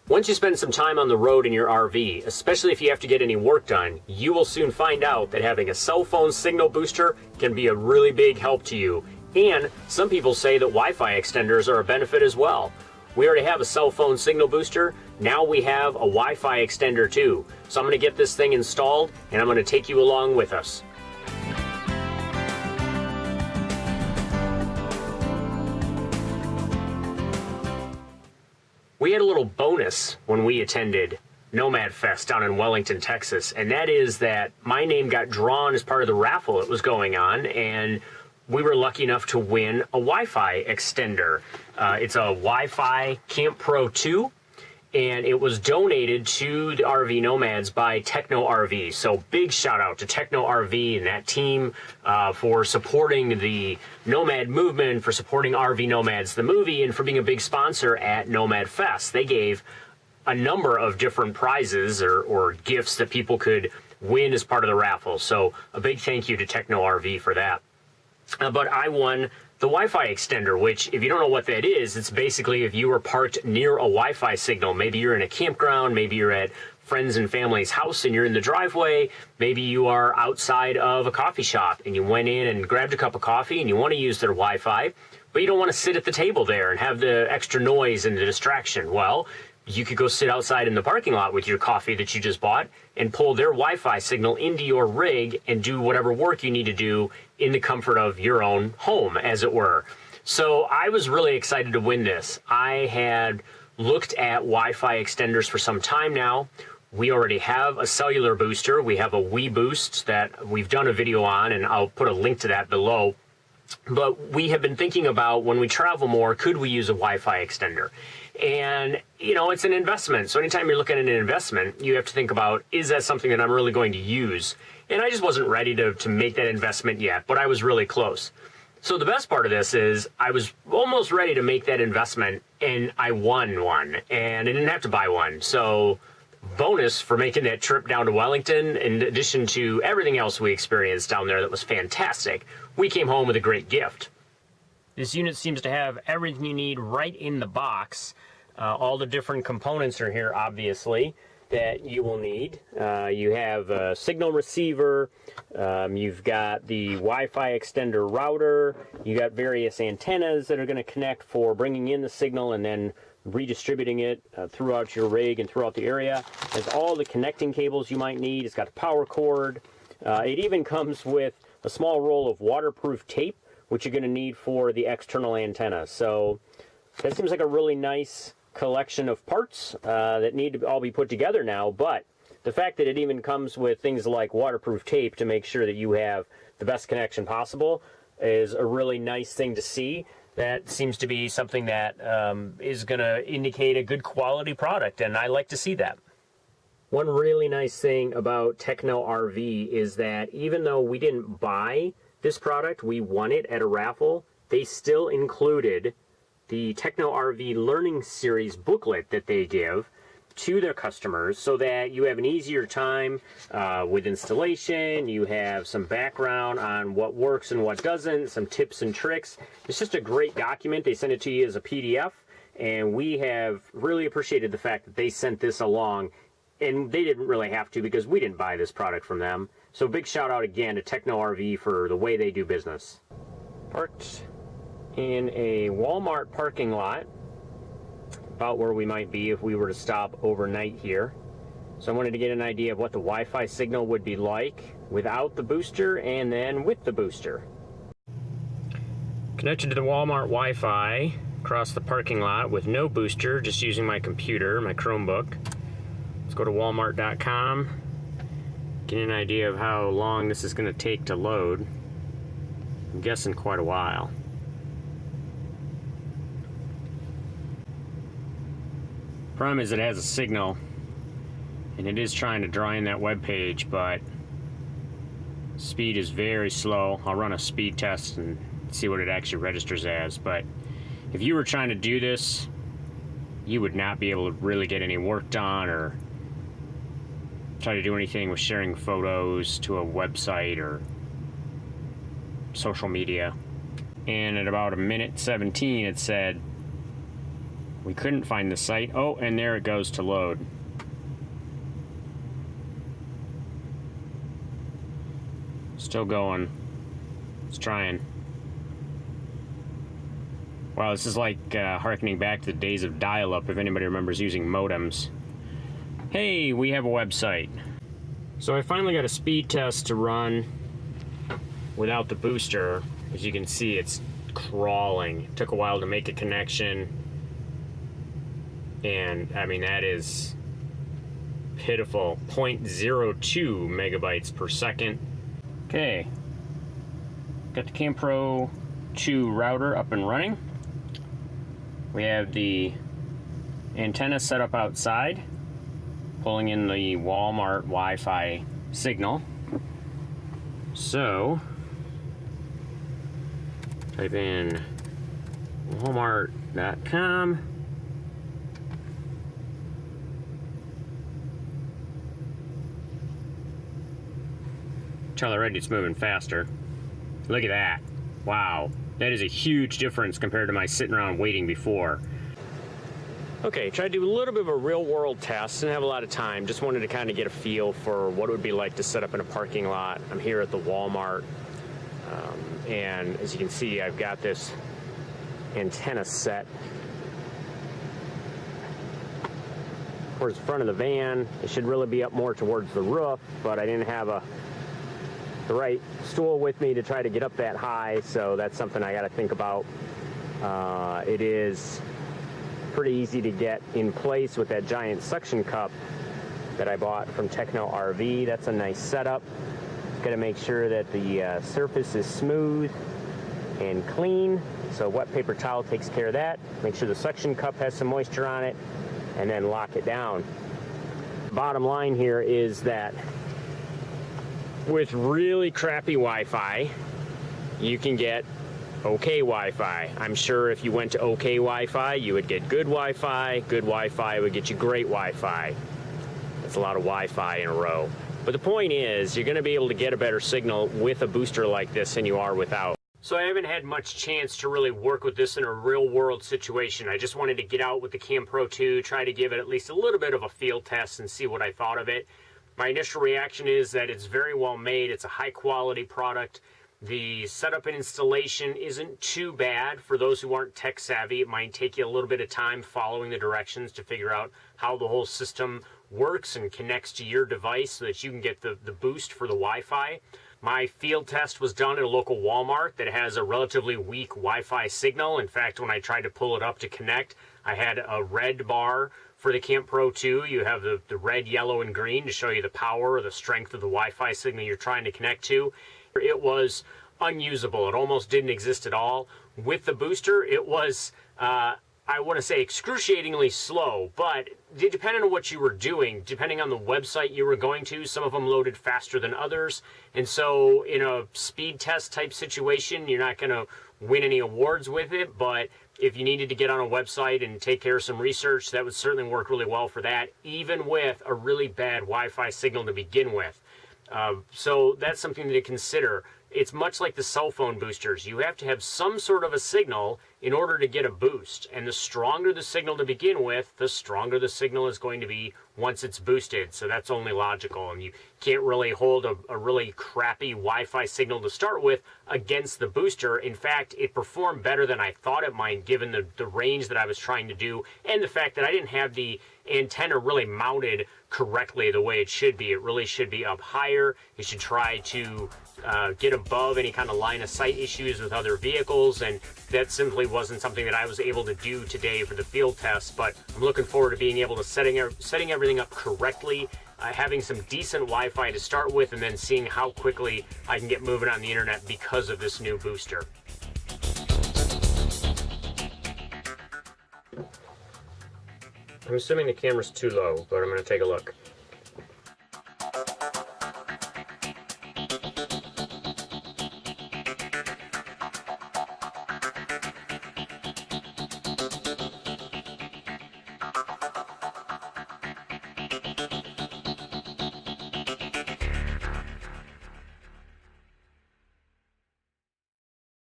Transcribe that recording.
Once you spend some time on the road in your RV, especially if you have to get any work done, you will soon find out that having a cell phone signal booster can be a really big help to you. And some people say that Wi-Fi extenders are a benefit as well. We already have a cell phone signal booster. Now we have a Wi-Fi extender too. So I'm going to get this thing installed and I'm going to take you along with us. We had a little bonus when we attended NomadFEST down in Wellington, Texas, and that is that my name got drawn as part of the raffle that was going on, and we were lucky enough to win a Wi-Fi extender. It's a Wi-Fi CampPro2, and it was donated to the RV Nomads by TechnoRV. So big shout out to TechnoRV and that team for supporting the Nomad movement, for supporting RV Nomads, the movie, and for being a big sponsor at NomadFEST. They gave a number of different prizes or gifts that people could win as part of the raffle. So a big thank you to TechnoRV for that. But I won the Wi-Fi extender, which, if you don't know what that is, it's basically if you were parked near a Wi-Fi signal. Maybe you're in a campground, maybe you're at friends and family's house and you're in the driveway, maybe you are outside of a coffee shop and you went in and grabbed a cup of coffee and you want to use their Wi-Fi, but you don't want to sit at the table there and have the extra noise and the distraction. Well, you could go sit outside in the parking lot with your coffee that you just bought and pull their Wi-Fi signal into your rig and do whatever work you need to do in the comfort of your own home, as it were. So I was really excited to win this. I had looked at Wi-Fi extenders for some time now. We already have a cellular booster. We have a WeBoost that we've done a video on, and I'll put a link to that below. But we have been thinking about, when we travel more, could we use a Wi-Fi extender? And, you know, it's an investment. So anytime you're looking at an investment, you have to think about, is that something that I'm really going to use? And I just wasn't ready to make that investment yet, but I was really close. So the best part of this is I was almost ready to make that investment, and I won one, and I didn't have to buy one. So bonus for making that trip down to Wellington, in addition to everything else we experienced down there that was fantastic, we came home with a great gift. This unit seems to have everything you need right in the box. All the different components are here, obviously, that you will need. You have a signal receiver, you've got the Wi-Fi extender router, you got various antennas that are going to connect for bringing in the signal and then redistributing it throughout your rig and throughout the area. It has all the connecting cables you might need. It's got the power cord. It even comes with a small roll of waterproof tape, which you're going to need for the external antenna. So that seems like a really nice collection of parts that need to all be put together now, but the fact that it even comes with things like waterproof tape to make sure that you have the best connection possible is a really nice thing to see. That seems to be something that is going to indicate a good quality product, and I like to see that. One really nice thing about TechnoRV is that even though we didn't buy this product, we won it at a raffle, they still included the TechnoRV Learning Series booklet that they give to their customers so that you have an easier time with installation, you have some background on what works and what doesn't, some tips and tricks. It's just a great document. They send it to you as a PDF, and we have really appreciated the fact that they sent this along, and they didn't really have to because we didn't buy this product from them. So big shout out again to TechnoRV for the way they do business. Parked in a Walmart parking lot, about where we might be if we were to stop overnight here. So I wanted to get an idea of what the Wi-Fi signal would be like without the booster and then with the booster. Connected to the Walmart Wi-Fi across the parking lot with no booster, just using my computer, my Chromebook. Let's go to walmart.com, get an idea of how long this is going to take to load. I'm guessing quite a while. Problem is it has a signal and it is trying to draw in that web page, but speed is very slow. I'll run a speed test and see what it actually registers as, but if you were trying to do this, you would not be able to really get any work done or try to do anything with sharing photos to a website or social media. And at about 1:17 it said We couldn't find the site. Oh, and there it goes to load. Still going. It's trying. Wow, this is like harkening back to the days of dial-up, if anybody remembers using modems. Hey, we have a website. So I finally got a speed test to run without the booster. As you can see, it's crawling. It took a while to make a connection. And, I mean, that is pitiful. 0.02 megabytes per second. Okay. Got the CampPro2 router up and running. We have the antenna set up outside, pulling in the Walmart Wi-Fi signal. So, type in walmart.com. Tell already it's moving faster. Look at that. Wow. That is a huge difference compared to my sitting around waiting before. Okay, tried to do a little bit of a real world test. Didn't have a lot of time. Just wanted to kind of get a feel for what it would be like to set up in a parking lot. I'm here at the Walmart. And as you can see, I've got this antenna set towards the front of the van. It should really be up more towards the roof, but I didn't have the right stool with me to try to get up that high, so that's something I got to think about. It is pretty easy to get in place with that giant suction cup that I bought from TechnoRV. That's a nice setup. Got to make sure that the surface is smooth and clean, so wet paper towel takes care of that. Make sure the suction cup has some moisture on it, and then lock it down. Bottom line here is that with really crappy Wi-Fi, you can get okay Wi-Fi. I'm sure if you went to okay Wi-Fi, you would get good Wi-Fi. Good Wi-Fi would get you great Wi-Fi. That's a lot of Wi-Fi in a row. But the point is, you're going to be able to get a better signal with a booster like this than you are without. So I haven't had much chance to really work with this in a real-world situation. I just wanted to get out with the CampPro2, try to give it at least a little bit of a field test and see what I thought of it. My initial reaction is that it's very well made. It's a high-quality product. The setup and installation isn't too bad. For those who aren't tech savvy, it might take you a little bit of time following the directions to figure out how the whole system works and connects to your device so that you can get the boost for the Wi-Fi. My field test was done at a local Walmart that has a relatively weak Wi-Fi signal. In fact, when I tried to pull it up to connect, I had a red bar for the CampPro2. You have the red, yellow, and green to show you the power or the strength of the Wi-Fi signal you're trying to connect to. It was unusable. It almost didn't exist at all. With the booster, it was, I want to say, excruciatingly slow, but depending on what you were doing, depending on the website you were going to, some of them loaded faster than others. And so in a speed test type situation, you're not going to win any awards with it, but if you needed to get on a website and take care of some research, that would certainly work really well for that, even with a really bad Wi-Fi signal to begin with. So that's something to consider. It's much like the cell phone boosters. You have to have some sort of a signal in order to get a boost. And the stronger the signal to begin with, the stronger the signal is going to be once it's boosted. So that's only logical. And you can't really hold a really crappy Wi-Fi signal to start with against the booster. In fact, it performed better than I thought it might, given the range that I was trying to do, and the fact that I didn't have the antenna really mounted correctly the way it should be. It really should be up higher. You should try to get above any kind of line of sight issues with other vehicles, and that simply wasn't something that I was able to do today for the field test. But I'm looking forward to being able to setting everything up correctly, having some decent Wi-Fi to start with, and then seeing how quickly I can get moving on the internet because of this new booster. I'm assuming the camera's too low, but I'm going to take a look.